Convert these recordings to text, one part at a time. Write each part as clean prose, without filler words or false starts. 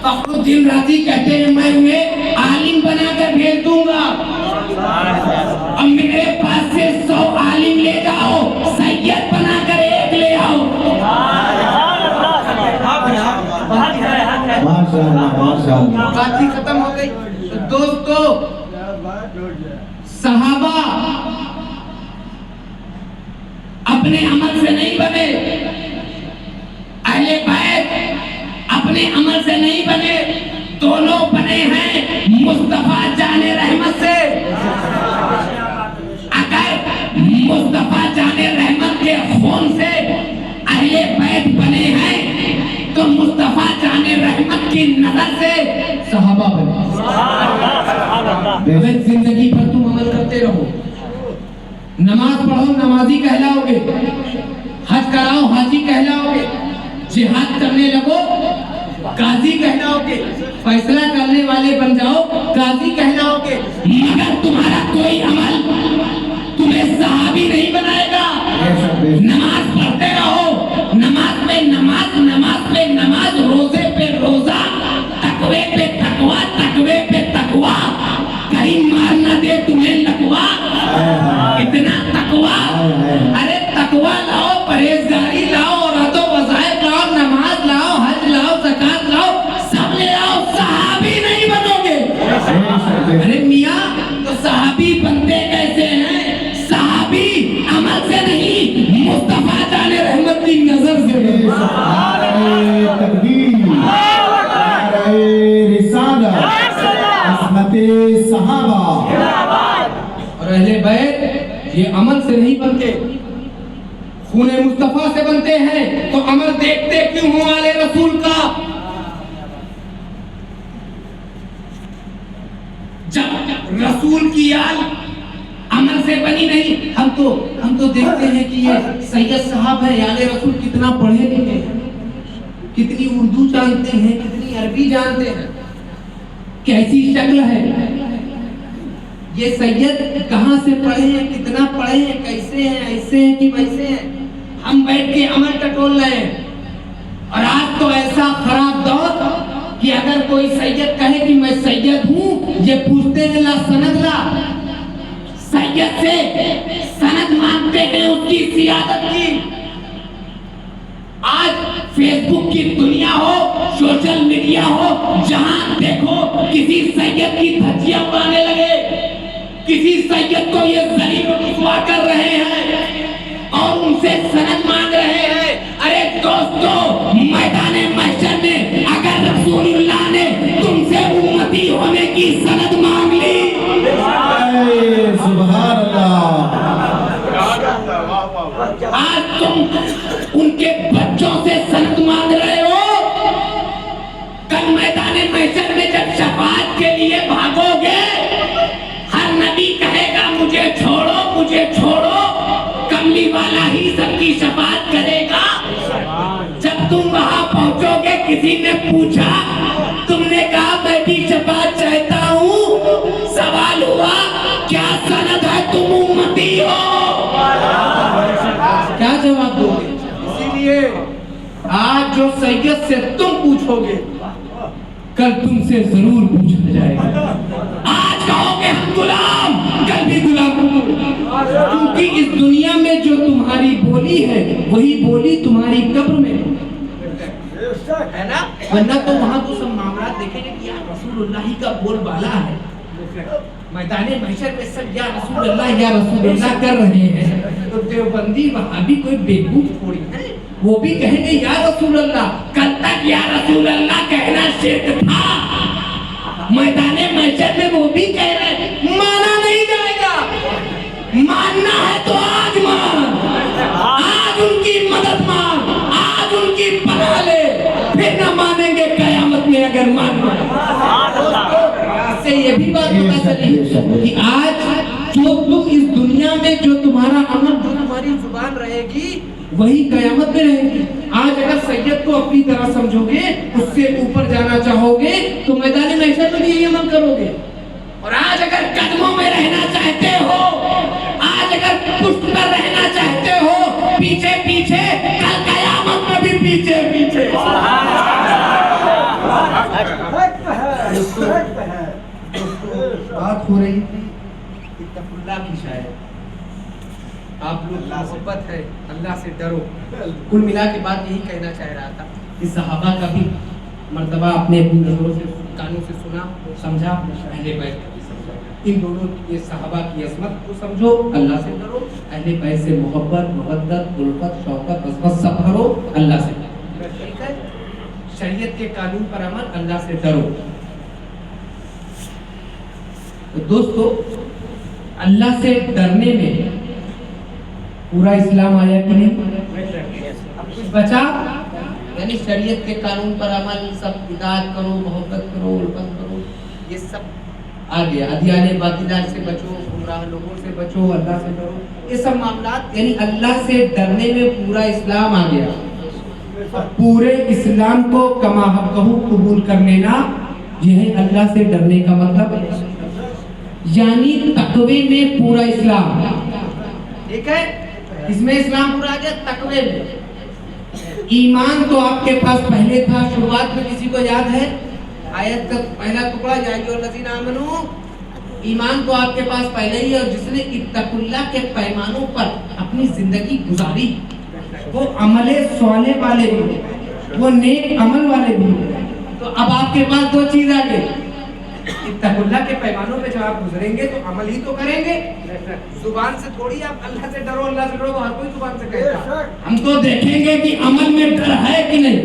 फखरुद्दीन राजी कहते हैं मैं उन्हें आलिम बनाकर भेज दूंगा। अब मेरे पास से 100 आलिम ले जाओ, सैयद बनाकर एक ले आओ। बात ही खत्म हो गई। तो दोस्तों, सहाबा अपने अमल से नहीं बने, अहले बैत अपने अमल से नहीं बने, दोनों बने हैं मुस्तफा जाने रहमत से। अगर मुस्तफा जाने रहमत के खून से अहले बैत बने हैं तो मुस्तफा जाने रहमत की नजर से सहाबा बने। जिंदगी भर तुम अमल करते रहो, नमाज पढ़ो नमाजी कहलाओगे, हज कराओ हाजी कहलाओगे, जिहाद करने लगो गाजी कहलाओगे, फैसला करने वाले बन जाओ गाजी कहलाओगे। मगर तुम्हारा कोई अमल तुम्हें सहाबी नहीं बनाएगा। नमाज पढ़ते रहो, नमाज पे नमाज, नमाज पे नमाज, रोजे पे रोजा, तकवे पे तकवा, तकवे पे तकवा, कहीं मार ना दे तुम्हें लकवा। इतना तकवा, अरे तकवा लाओ, परहेजगारी लाओ, औरतों वज़ाइफ लाओ, नमाज लाओ, हज लाओ, ज़कात लाओ, सब ले आओ, सहाबी नहीं बनोगे। अरे मियाँ, तो सहाबी बनते कैसे हैं? सहाबी अमल से नहीं, मुस्तफा जाने रहमत की नजर से। तकबीर, रिसालत, अज़मते सहाबा। और अहले बैत ये अमल से नहीं बनते, खूने मुस्तफा से बनते हैं। तो अमल देखते क्यों हो आले रसूल का? जब रसूल की आल अमल से बनी नहीं, हम तो देखते हैं कि ये सैयद साहब है, आले रसूल कितना पढ़े लिखे हैं, कितनी उर्दू जानते हैं, कितनी अरबी जानते हैं, कैसी शक्ल है, ये सैयद कहाँ से पढ़े हैं, कितना पढ़े हैं, कैसे हैं, ऐसे हैं कि वैसे हैं। हम बैठ के अमल टटोल रहे हैं। और आज तो ऐसा खराब दौर कि अगर कोई सैयद कहे कि मैं सैयद हूँ, ये पूछते हैं ला सनद ला, सैयद से सनद मांगते हैं उसकी सियादत की। आज फेसबुक की दुनिया हो, सोशल मीडिया हो, जहां देखो किसी सैयद की धज्जियां उड़ाने लगे, किसी सैयद को ये जलील और रुसवा कर रहे हैं और उनसे सनद मांग रहे हैं। अरे दोस्तों, मैदाने महशर में अगर रसूलुल्लाह ने तुमसे उम्मती होने की सनद मांग ली, सुभान अल्लाह, आज तुम उनके बच्चों से सनद मांग रहे हो, कल मैदाने महशर में जब शफाअत के लिए भागोगे, हर नबी कहेगा मुझे छोड़ो, मुझे छोड़ो, कमली वाला ही सबकी शफाअत करेगा। जब तुम वहां पहुंचोगे, किसी ने पूछा, तुमने कहा मैं भी शफाअत चाहता हूँ, सवाल हुआ क्या सनद है, तुम उम्मती हो? क्या जवाब दोगे? इसीलिए आज जो सैयद से तुम पूछोगे, कल तुमसे जरूर पूछा जाएगा। आज कहोगे हम गुलाम, कल भी गुलाम हो, क्योंकि इस दुनिया में जो तुम्हारी बोली है वही बोली तुम्हारी कब्र में है ना। वरना तो वहां तो सब मामला देखेंगे कि यार रसूलुल्लाह का बोलबाला है, मैदाने महशर में सब या रसूलुल्लाह कर रहे हैं। तो देवबंदी वहाबी कोई बेवकूफ थोड़ी है, वो भी कहेंगे या रसूलुल्लाह। कल तक या रसूलुल्लाह कहना शिर्क था, मैदाने महशर में वो भी कह रहे हैं, माना नहीं जाएगा। मानना है तो आज मान, आज उनकी मदद मांग, आज उनकी पनाह ले, फिर न मानेंगे कयामत में अगर मानना। से ये भी बात पता चली कि आज जो तुम इस दुनिया में जो तुम्हारा अमल, जो तुम्हारी जुबान रहेगी, वही कयामत में रहेगी। आज अगर सैयद को अपनी तरह समझोगे, उससे ऊपर जाना चाहोगे, तो मैदान महशर में भी यही अमल करोगे। और आज अगर कदमों में रहना चाहते हो, आज अगर पुष्ट पर रहना चाहते हो, पीछे पीछे, कल कयामत में भी पीछे पीछे। اللہ کی شاعر آپ لوگ محبت ہے اللہ سے ڈرو. کل ملا کے بات یہی کہنا چاہ رہا تھا کہ صحابہ کا بھی مرتبہ اپنے نظروں سے کانوں سے سنا سمجھا, اہل بیت کا بھی سمجھا. ان دونوں یہ صحابہ کی عظمت کو سمجھو, اللہ سے ڈرو, اہل بیت سے محبت محبت الفت شوقت عظمت سب کرو, اللہ سے ڈرو. ٹھیک ہے, شریعت کے قانون پر عمل, اللہ سے ڈرو. تو دوستو اللہ سے ڈرنے میں پورا اسلام آیا کہ نہیں؟ اب کچھ بچا؟ یعنی شریعت کے قانون پر عمل, سب اطاعت کرو, محبت کرو, الفت کرو, یہ سب آ گیا. ادیان باطلات سے بچو, گمراہ لوگوں سے بچو, اللہ سے ڈرو, یہ سب معاملات یعنی اللہ سے ڈرنے میں پورا اسلام آ گیا. پورے اسلام کو کما حقہ قبول کر لینا, یہ ہے اللہ سے ڈرنے کا مطلب. یعنی تقوی میں پورا اسلام. ٹھیک ہے, اس میں اسلام پورا آ گیا. تقوی میں ایمان تو آپ کے پاس پہلے تھا. شروعات میں کسی کو یاد ہے آیت کا پہلا ٹکڑا, یا ایھا الذین آمنو, ایمان تو آپ کے پاس پہلے ہی ہے. اور جس نے اتقوا اللہ کے پیمانوں پر اپنی زندگی گزاری, وہ عمل صالح والے بھی, وہ نیک عمل والے بھی. تو اب آپ کے پاس دو چیز آ گئی. اتقوا اللہ کے پیمانوں پہ جب آپ گزریں گے تو عمل ہی تو کریں گے. زبان سے تھوڑی آپ اللہ سے ڈرو اللہ سے ڈرو, ہر کوئی زبان سے کہتا. ہم تو دیکھیں گے کہ عمل میں ڈر ہے کہ نہیں.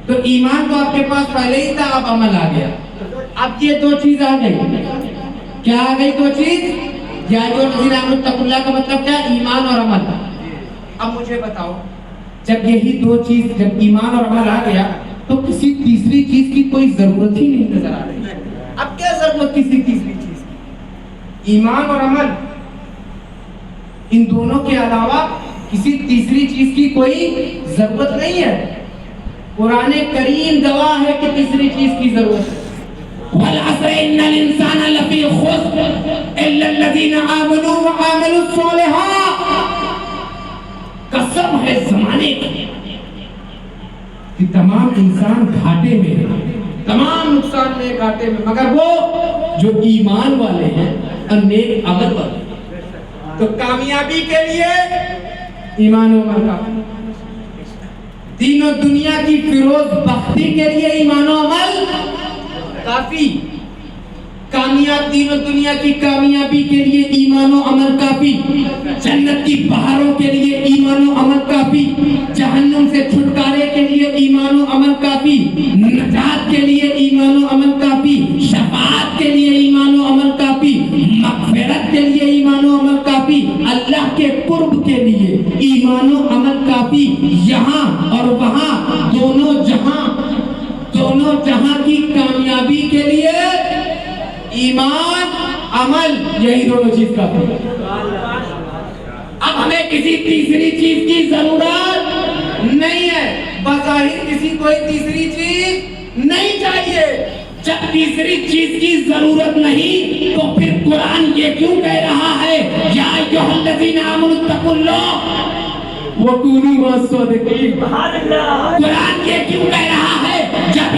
تو ایمان تو آپ کے پاس پہلے ہی تھا, اب عمل آ گیا. اب یہ دو چیز آ گئی. کیا آ گئی دو چیز؟ یا ایھا الذین آمنوا اتقوا اللہ کا مطلب کیا؟ ایمان اور عمل. اب مجھے بتاؤ, جب یہی دو چیز, جب ایمان اور عمل آ گیا تو کسی تیسری چیز کی کوئی ضرورت ہی نہیں نظر آ رہی. اب کیا ضرورت کسی تیسری چیز کی؟ ایمان اور عمل, ان دونوں کے علاوہ کسی تیسری چیز کی کوئی ضرورت نہیں ہے. قرآن کریم گواہ ہے کہ تیسری چیز کی ضرورت ہے. وَالْعَصْرِ إِنَّ الْإِنسَانَ لَفِي خُسْرٍ إِلَّا الَّذِينَ آمَنُوا وَعَمِلُوا الصَّالِحَاتِ. قسم ہے زمانے کی کہ تمام انسان گھاٹے میں ہیں, تمام نقصان میں, گھاٹے میں, مگر وہ جو ایمان والے ہیں اور نیک عمل والے ہیں. تو کامیابی کے لیے ایمان و عمل کافی. دین و دنیا کی فیروز بختی کے لیے ایمان و عمل کافی. کامیاب دین و دنیا کی کامیابی کے لیے ایمان و عمل کافی. جنت کی بہاروں کے لیے ایمان و عمل کافی. جہنم سے چھٹکارے کے لیے ایمان و عمل کافی. نجات کے لیے ایمان و عمل کافی. شفاعت کے لیے ایمان و عمل کافی. مغفرت کے لیے ایمان و عمل کافی. اللہ کے قرب کے لیے ایمان و عمل کافی. یہاں اور وہاں دونوں جہاں کی کامیابی کے لیے ایمان عمل, یہی دونوں چیز کافی. اب ہمیں کسی تیسری چیز کی ضرورت نہیں ہے. بظاہر کسی کوئی تیسری چیز نہیں چاہیے. جب تیسری چیز کی ضرورت نہیں تو پھر قرآن یہ کیوں کہہ رہا ہے یا ایھا الذین آمنوا اتقوا اللہ وکونوا مع الصادقین؟ قرآن یہ کیوں کہہ رہا ہے جب